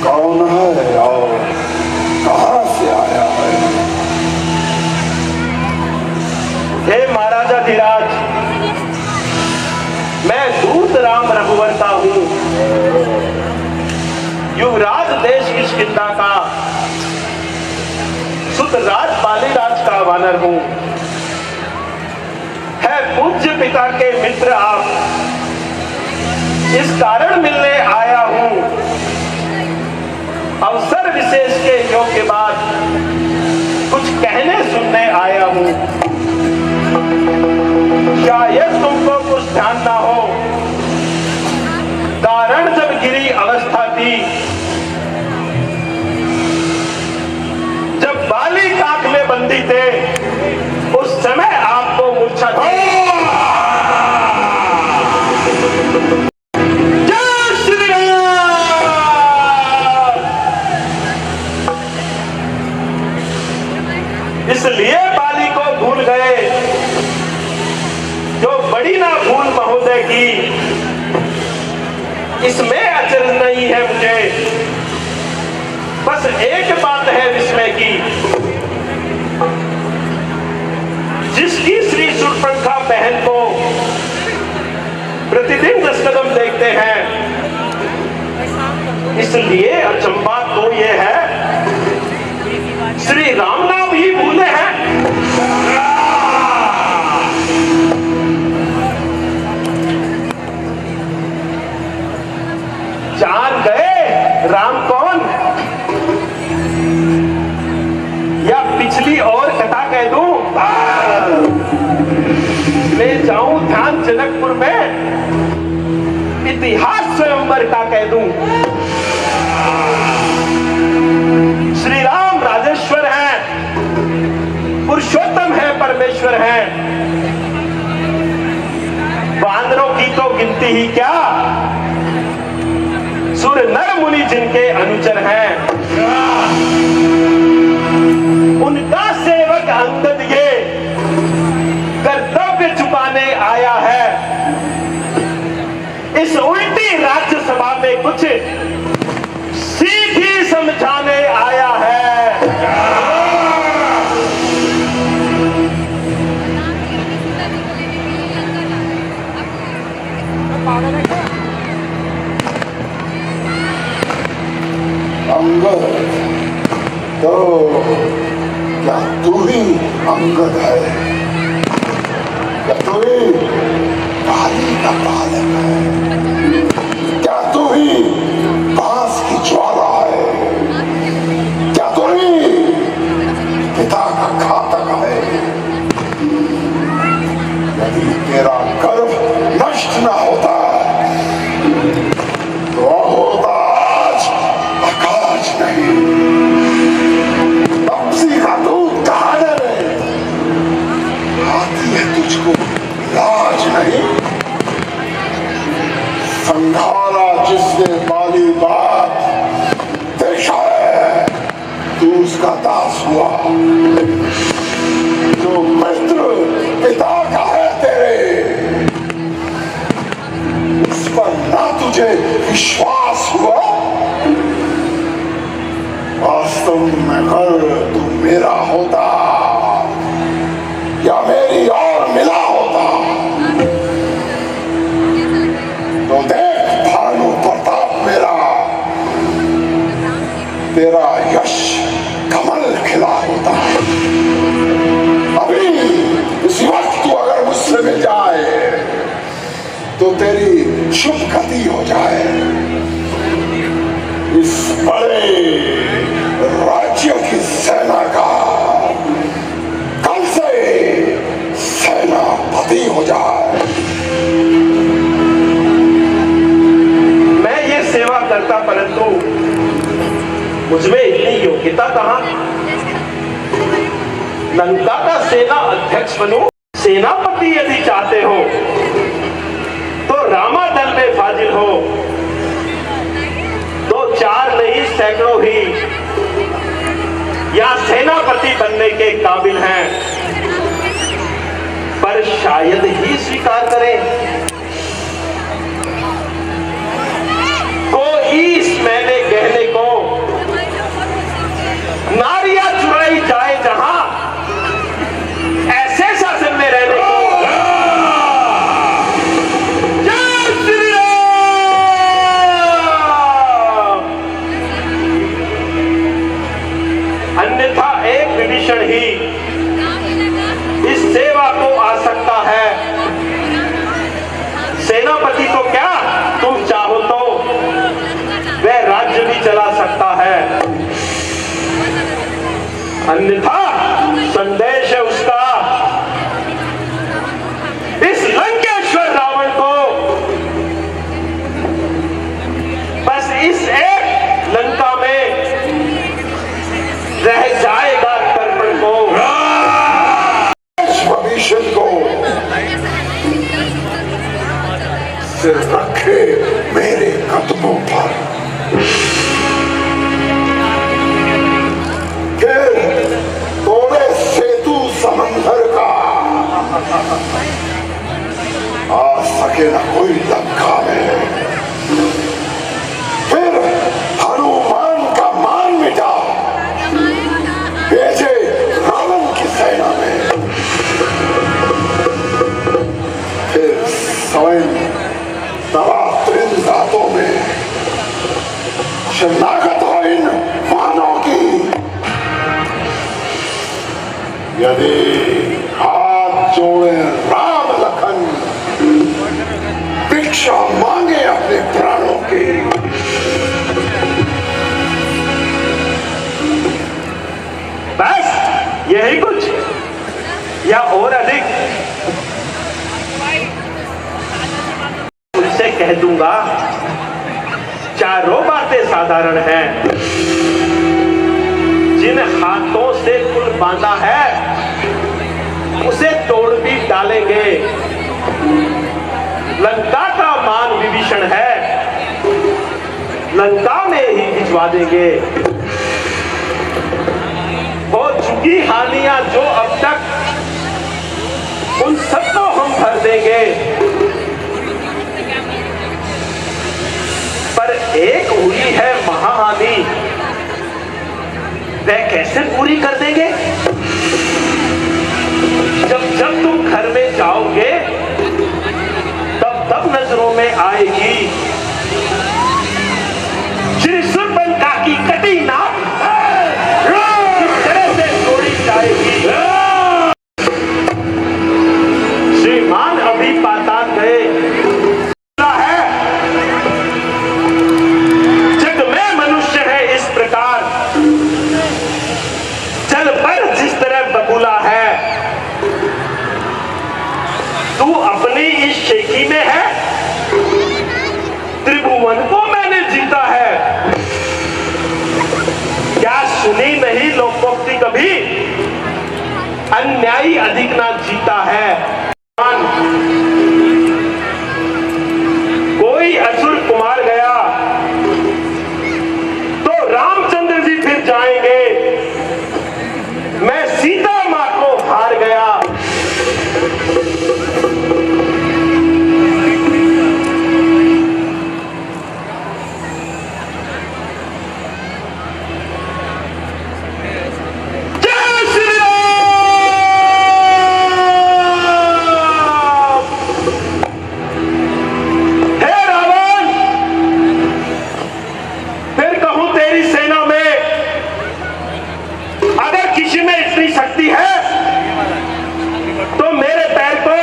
कौन है और कहां से आया है? हे महाराजा धीराज, मैं दूत राम रघुवंता हूँ। युवराज देश किष्किंधा का, सुत राज बालीराज का वानर हूँ। है पूज्य पिता के मित्र आप, इस कारण मिलने आया हूँ। अवसर विशेष के योग के बाद कुछ कहने सुनने आया हूँ। शायद तुमको कुछ ध्यान ना हो, कारण जब गिरी अवस्था थी, जब बाली काक में बंदी थे, उस समय आपको मूर्छा थी। जय श्री राम। इसलिए बाली को भूल गए, जो बड़ी ना भूल महोदय की, इसमें अचरज नहीं है मुझे। बस एक बात है विस्मय की, जिसकी श्री शूर्पणखा बहन को प्रतिदिन 10 कदम देखते हैं, इसलिए अचंबा तो ये है, श्री राम नाम ही भूले हैं। जान गए राम कौन, या पिछली और कथा कह दूं? ले जाऊं ध्यान जनकपुर में, इतिहास स्वयंवर का कह दूं? श्री राम राजेश्वर हैं, पुरुषोत्तम है, परमेश्वर हैं। वानरों की तो गिनती ही क्या, सुर नर मुनि जिनके अनुचर हैं। उनका सेवक अंगद ये कर्तव्य चुकाने आया है। इस उल्टी राज्यसभा में कुछ सीधी समझाने आया है। अंगद, तो क्या तू ही अंगद है? क्या तू ही बाली का बालक है? क्या तू ही बांस की ज्वाला है? क्या तू ही पिता का घातक है? यदि तेरा गर्व नष्ट न होता तो होता आज आकाश नहीं, तपसी का दूध कहाने रे, आती है तुझको लाज नहीं। संघारा जिसने बाली बात देखा है, तू उसका दास हुआ। जो मित्र पिता का है तेरे, उस पर ना तुझे विश्वास हुआ। वास्तव में अगर तू मेरा होता या मेरी और मिला होता, तो देख भानु प्रताप मेरा, तेरा यश कमल खिला होता। अभी इस वक्त तू अगर मुझसे मिल जाए तो तेरी शुभ गति हो जाए। इस बड़े राज्य की सेना का कल से सेनापति हो जाए। मैं ये सेवा करता, परंतु मुझमें इतनी योग्यता कहां? लंका का सेना अध्यक्ष बनूं? सेनापति यदि चाहते हो तो रामा दल में फाजिल हो, तो 4 नहीं सैकड़ों ही या सेनापति बनने के काबिल हैं। पर शायद ही स्वीकार करें। कोई मैंने कहने को चला सकता है, अन्यथा संदेश है उसका इस लंकेश्वर रावण को बस इस एक लंका में रह जाएगा तर्पण को। भविष्य को सिर रखे मेरे कदमों पर, फिर तोड़े सेतु समंदर का, आ सके न कोई लंका में, फिर हनुमान का मान मिटा भेजे रावण की सेना में, फिर स्वयं तवा त्रिंदातों में शरणागत हो इन मानव की। यदि हाथ जोड़े राम लखन, भिक्षा मांगे अपने प्राणों की, बस यही कुछ या और अधिक उनसे कह दूंगा। चारों बातें साधारण हैं। जिन हाथों से कुल बांधा है उसे तोड़ भी डालेंगे। लंका का मान विभीषण है, लंका में ही भिजवा देंगे। हो चुकी हानियां जो अब तक, उन सबको हम भर देंगे। पर एक हुई है महाहानि, वह कैसे पूरी कर देंगे? जब जब तुम घर में जाओगे तब तब नजरों में आएगी श्री सुरबंका की कटी नाक किस तरह से तोड़ी जाएगी। श्रीमान अभी पाताल गए है, जग में मनुष्य है इस प्रकार, जल पर जिस तरह बबूला है। तू अपनी इस शेखी में है, त्रिभुवन को मैंने जीता है। क्या सुनी नहीं लोकोक्ति कभी, अन्यायी अधिक ना जीता है। कोई असुर कुमार गया तो रामचंद्र जी फिर जाएंगे। मैं सीता मां को हार गया। शक्ति है तो मेरे पैर को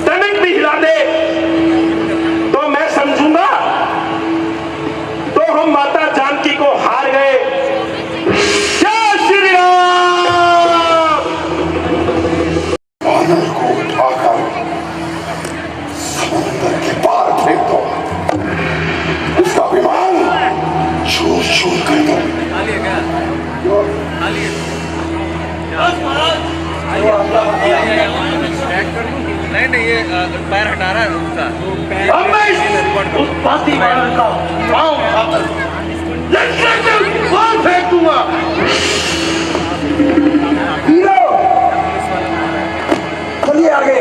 तनिक भी हिला दे तो मैं समझूंगा तो हम माता जानकी को हार गए। जय श्री राम। बानर को उठाकर समुद्र के पार फेंक दो, इसका विमान चूर चूर कर दो। नहीं ये पैर हटा रहा है उसका। अब मैं उस पाती बानर का पांव उठाकर लंका से बाहर फेंक दूंगा। हीरो चलिए आगे।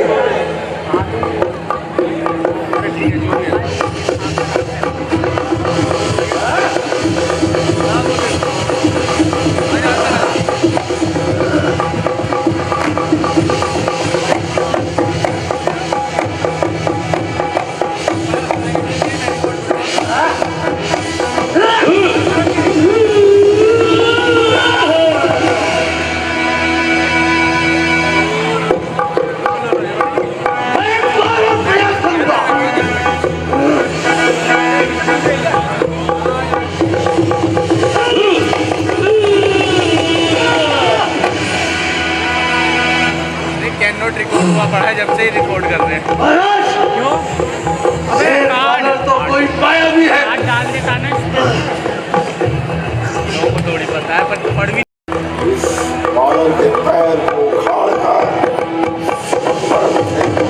से ही रिपोर्ट कर रहे हैं। महाराज क्यों? शेर वानर तो कोई पाया भी है। आज डाल देता ना लोगों को थोड़ी पता है पर पढ़ भी बानर के पैर को उखाड़ कर पर फेंको।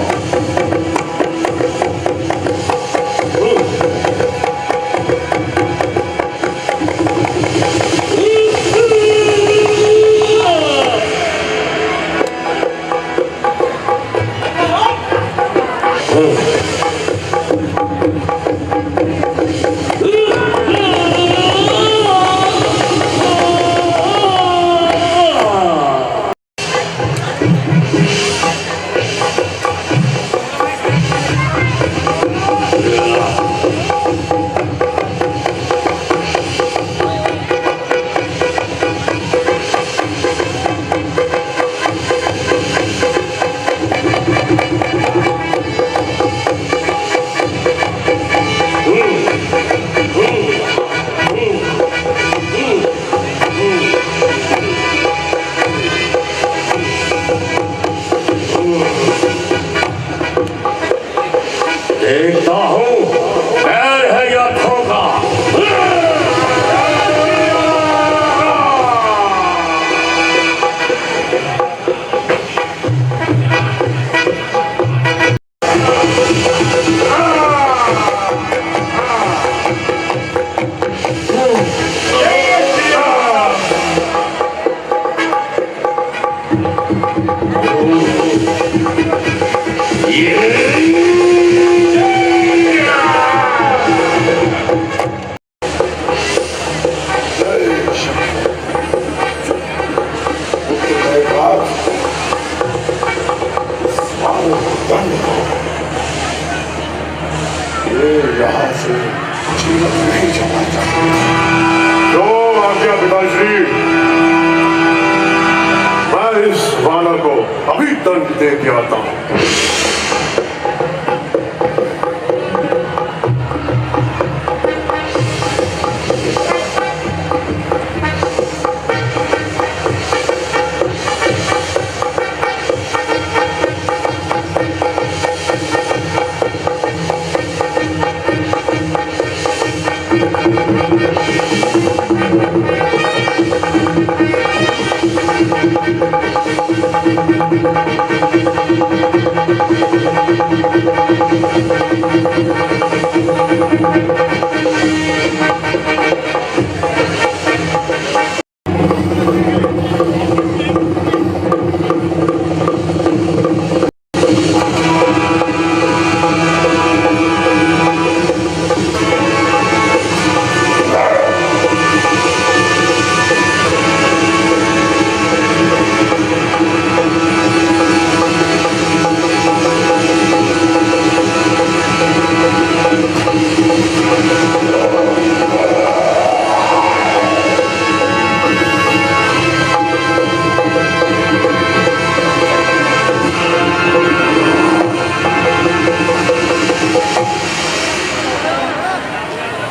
देखता हूँ पैर है या ठोका। यहाँ से जीवन नहीं चला जाता। जो आज्ञा पिताश्री, मैं इस वानर को अभी दंड दे के आता हूँ।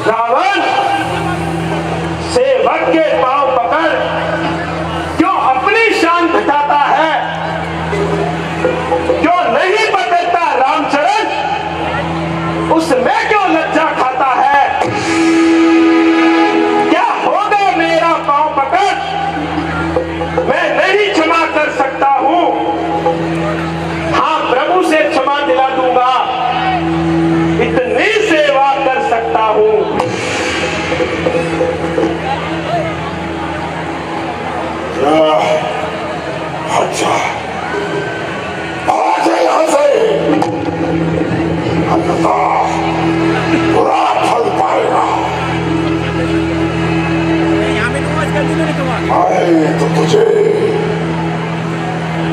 रावण सेवक के पांव पकड़ क्यों अपनी शान घटाता है, क्यों नहीं पकड़ता रामचरण, उसमें क्यों लज्जा खाता है। क्या होगा मेरा पांव पकड़, मैं नहीं क्षमा कर सकता हूं। हाँ, प्रभु से क्षमा दिला दूंगा, इतनी सेवा कर सकता हूं। अच्छा, आ जाए यहाँ से, अन्यथा बुरा फल पाएगा। यहाँ पे नमाज कर दी मैंने तुम्हारी। आए तो तुझे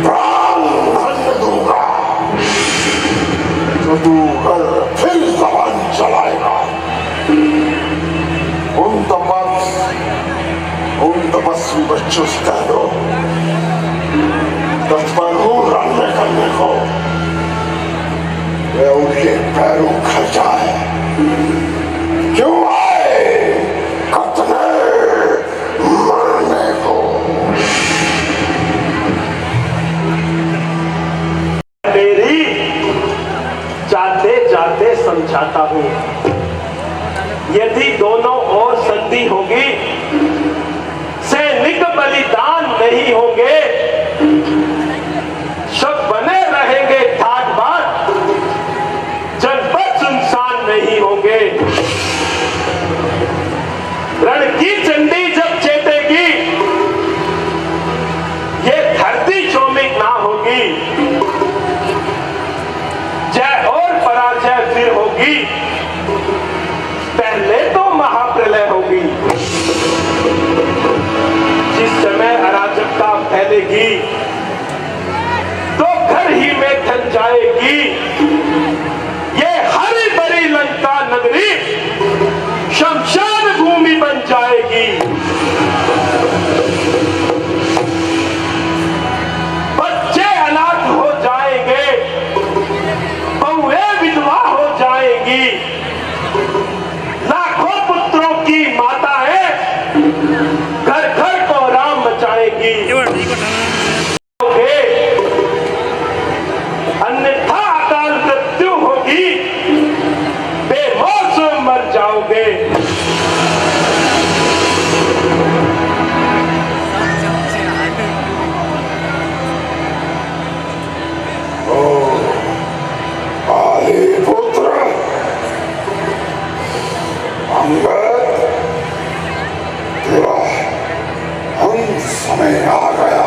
प्राण दंड दूंगा, तो तू कर फिर जबान चलाएगा। उन तपस्वी बच्चों से कह दो, तत्परूर रन करने को, वे उनके पैरों खर्चा है। क्यों आए कतने मरने को। तेरी चलेगी तो घर ही में ढल जाएगी। ये हरी भरी लंका नगरी शमशान भूमि बन जाएगी। बच्चे अनाथ हो जाएंगे, बहुएं विधवा हो जाएंगी। लाखों पुत्रों की माता है, घर घर को राम मचाएगी। अन्यथा अकाल मृत्यु होगी, बेहोश मर जाओगे। पुत्र अंगद, तेरा अंत समय आ गया।